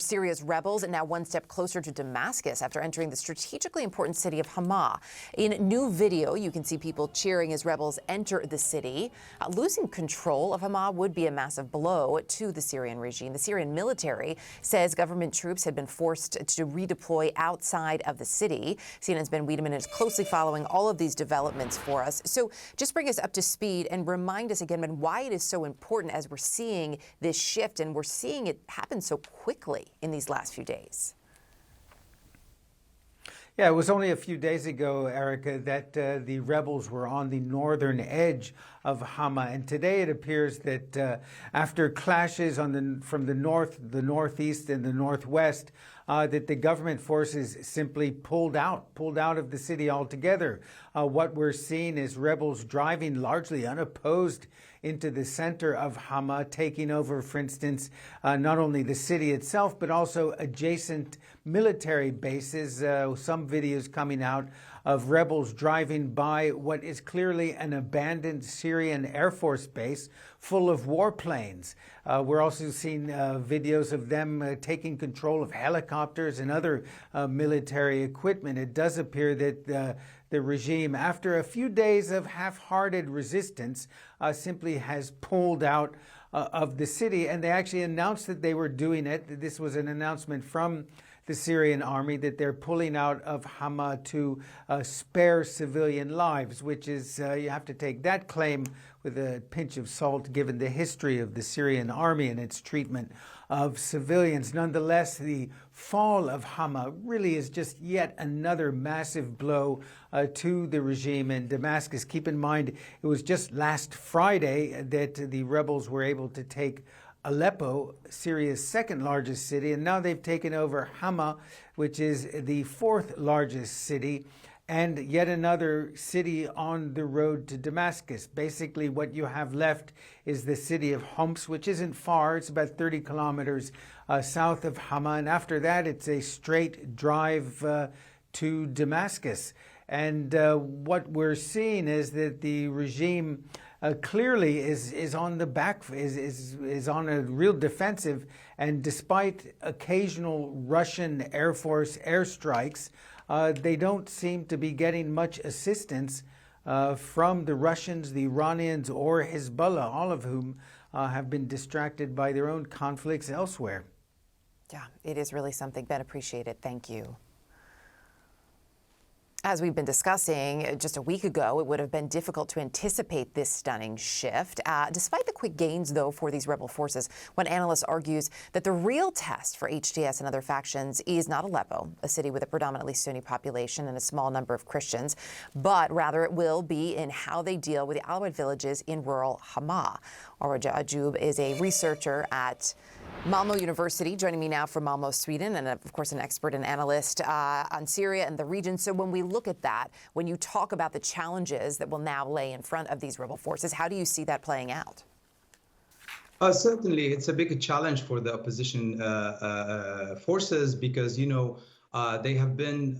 Syria's rebels and now one step closer to Damascus after entering the strategically important city of Hama. In new video, you can see people cheering as rebels enter the city. Losing control of Hama would be a massive blow to the Syrian regime. The Syrian military says government troops had been forced to redeploy outside of the city. CNN's Ben Wiedemann is closely following all of these developments for us. So just bring us up to speed and remind us again, Ben, why it is so important as we're seeing this shift and we're seeing it happen so quickly in these last few days. Yeah, it was only a few days ago, Erica, that the rebels were on the northern edge of Hama, and today it appears that after clashes from the north, the northeast, and the northwest, that the government forces simply pulled out of the city altogether. What we're seeing is rebels driving largely unopposed into the center of Hama, taking over, for instance, not only the city itself, but also adjacent military bases. Some videos coming out of rebels driving by what is clearly an abandoned Syrian Air Force base full of warplanes. We're also seeing videos of them taking control of helicopters and other military equipment. It does appear that the regime, after a few days of half-hearted resistance, simply has pulled out of the city, and they actually announced that they were doing it. This was an announcement from the Syrian army that they're pulling out of Hama to spare civilian lives, which is, you have to take that claim with a pinch of salt given the history of the Syrian army and its treatment of civilians. Nonetheless, the fall of Hama really is just yet another massive blow to the regime in Damascus. Keep in mind, it was just last Friday that the rebels were able to take Aleppo, Syria's second largest city, and now they've taken over Hama, which is the fourth largest city, and yet another city on the road to Damascus. Basically, what you have left is the city of Homs, which isn't far. It's about 30 kilometers south of Hama, and after that, it's a straight drive to Damascus. And what we're seeing is that the regime clearly is on the back, is on a real defensive, and despite occasional Russian Air Force airstrikes, they don't seem to be getting much assistance from the Russians, the Iranians, or Hezbollah, all of whom have been distracted by their own conflicts elsewhere. Yeah, it is really something. Ben, appreciate it. Thank you. As we've been discussing just a week ago, it would have been difficult to anticipate this stunning shift. Despite the quick gains, though, for these rebel forces, one analyst argues that the real test for HTS and other factions is not Aleppo, a city with a predominantly Sunni population and a small number of Christians, but rather it will be in how they deal with the Alawite villages in rural Hama. Araja Ajub is a researcher at Malmo University, joining me now from Malmo, Sweden, and of course an expert and analyst on Syria and the region. So when we look at that, when you talk about the challenges that will now lay in front of these rebel forces, how do you see that playing out? Certainly, it's a big challenge for the opposition forces because, you know, they have been,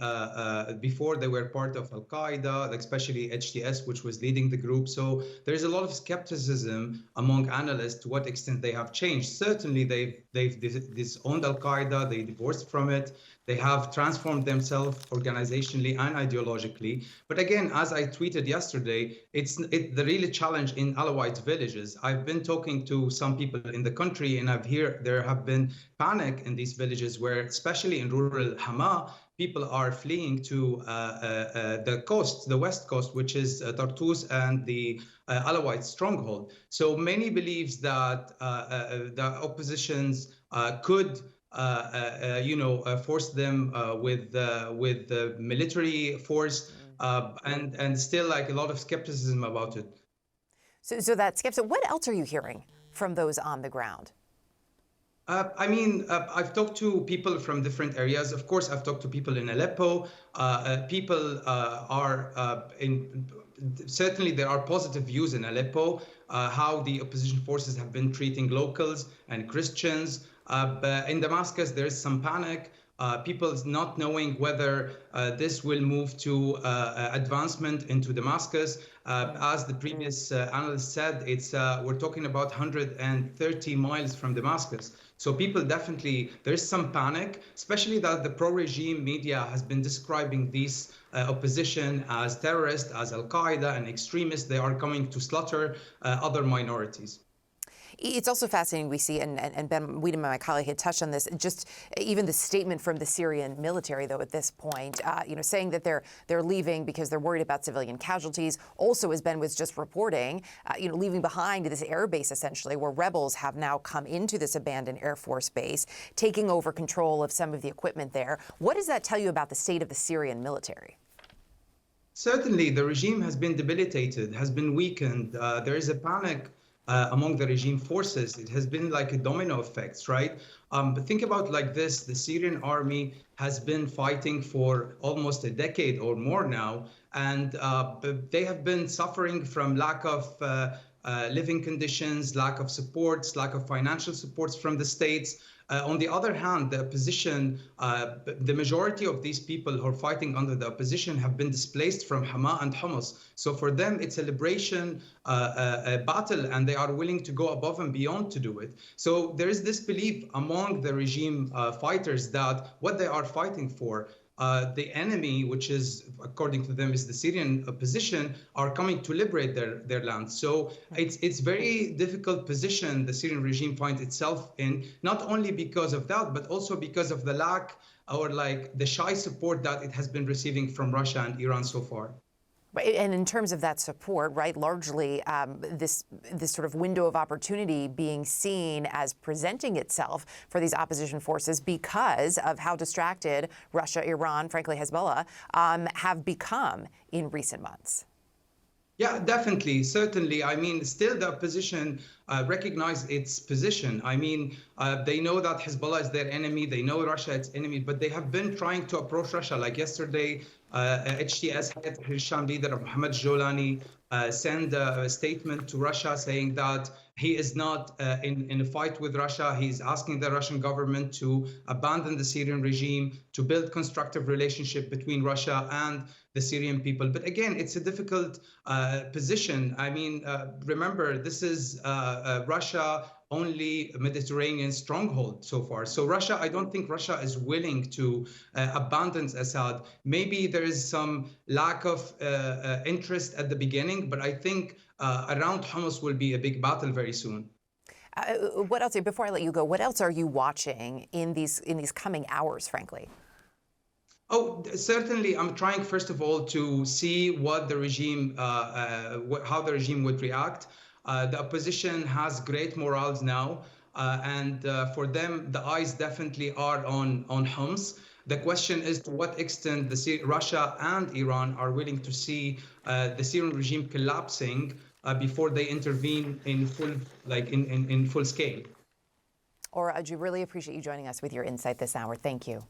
before they were part of Al-Qaeda, especially HTS, which was leading the group. So there's a lot of skepticism among analysts to what extent they have changed. Certainly, they've disowned Al-Qaeda, they divorced from it. They have transformed themselves organizationally and ideologically. But again, as I tweeted yesterday, it's the real challenge in Alawite villages. I've been talking to some people in the country, and there have been panic in these villages where, especially in rural Hama, people are fleeing to the coast, the west coast, which is Tartus and the Alawite stronghold. So many believes that the oppositions could force them with the military force, and still like a lot of skepticism about it. So that skepticism. What else are you hearing from those on the ground? I've talked to people from different areas. Of course, I've talked to people in Aleppo. People certainly there are positive views in Aleppo, how the opposition forces have been treating locals and Christians. But in Damascus, there is some panic. People not knowing whether this will move to advancement into Damascus. As the previous analyst said, we're talking about 130 miles from Damascus. So people definitely, there's some panic, especially that the pro-regime media has been describing these opposition as terrorists, as Al-Qaeda and extremists. They are coming to slaughter other minorities. It's also fascinating we see, and Ben Wiedemann, my colleague, had touched on this, just even the statement from the Syrian military, though, at this point, saying that they're leaving because they're worried about civilian casualties. Also, as Ben was just reporting, leaving behind this air base, essentially, where rebels have now come into this abandoned Air Force base, taking over control of some of the equipment there. What does that tell you about the state of the Syrian military? Certainly, the regime has been debilitated, has been weakened. There is a panic among the regime forces. It has been like a domino effect, right? But think about like this, the Syrian army has been fighting for almost a decade or more now, and they have been suffering from lack of living conditions, lack of supports, lack of financial supports from the states. On the other hand, the opposition, the majority of these people who are fighting under the opposition have been displaced from Hama and Homs. So for them, it's a liberation battle, and they are willing to go above and beyond to do it. So there is this belief among the regime fighters that what they are fighting for, the enemy, which is, according to them, is the Syrian opposition, are coming to liberate their land. So it's very difficult position the Syrian regime finds itself in, not only because of that, but also because of the lack or like the shy support that it has been receiving from Russia and Iran so far. And in terms of that support, right, largely this sort of window of opportunity being seen as presenting itself for these opposition forces because of how distracted Russia, Iran, frankly Hezbollah, have become in recent months. Yeah, definitely. Certainly. I mean, still the opposition recognize its position. I mean, they know that Hezbollah is their enemy. They know Russia is enemy, but they have been trying to approach Russia. Like yesterday, HTS Hayat Hisham leader Mohammad Jolani sent a statement to Russia saying that he is not in a fight with Russia. He's asking the Russian government to abandon the Syrian regime, to build constructive relationship between Russia and the Syrian people. But again, it's a difficult position. I mean, remember, this is Russia only Mediterranean stronghold so far. So Russia, I don't think Russia is willing to abandon Assad. Maybe there is some lack of interest at the beginning, but I think around Homs will be a big battle very soon. What else, before I let you go, what else are you watching in these coming hours, frankly? Oh, certainly. I'm trying, first of all, to see what the regime, how the regime would react. The opposition has great morals now, and for them, the eyes definitely are on Homs. The question is to what extent Russia and Iran are willing to see the Syrian regime collapsing before they intervene in full scale. Ora Aju, really appreciate you joining us with your insight this hour. Thank you.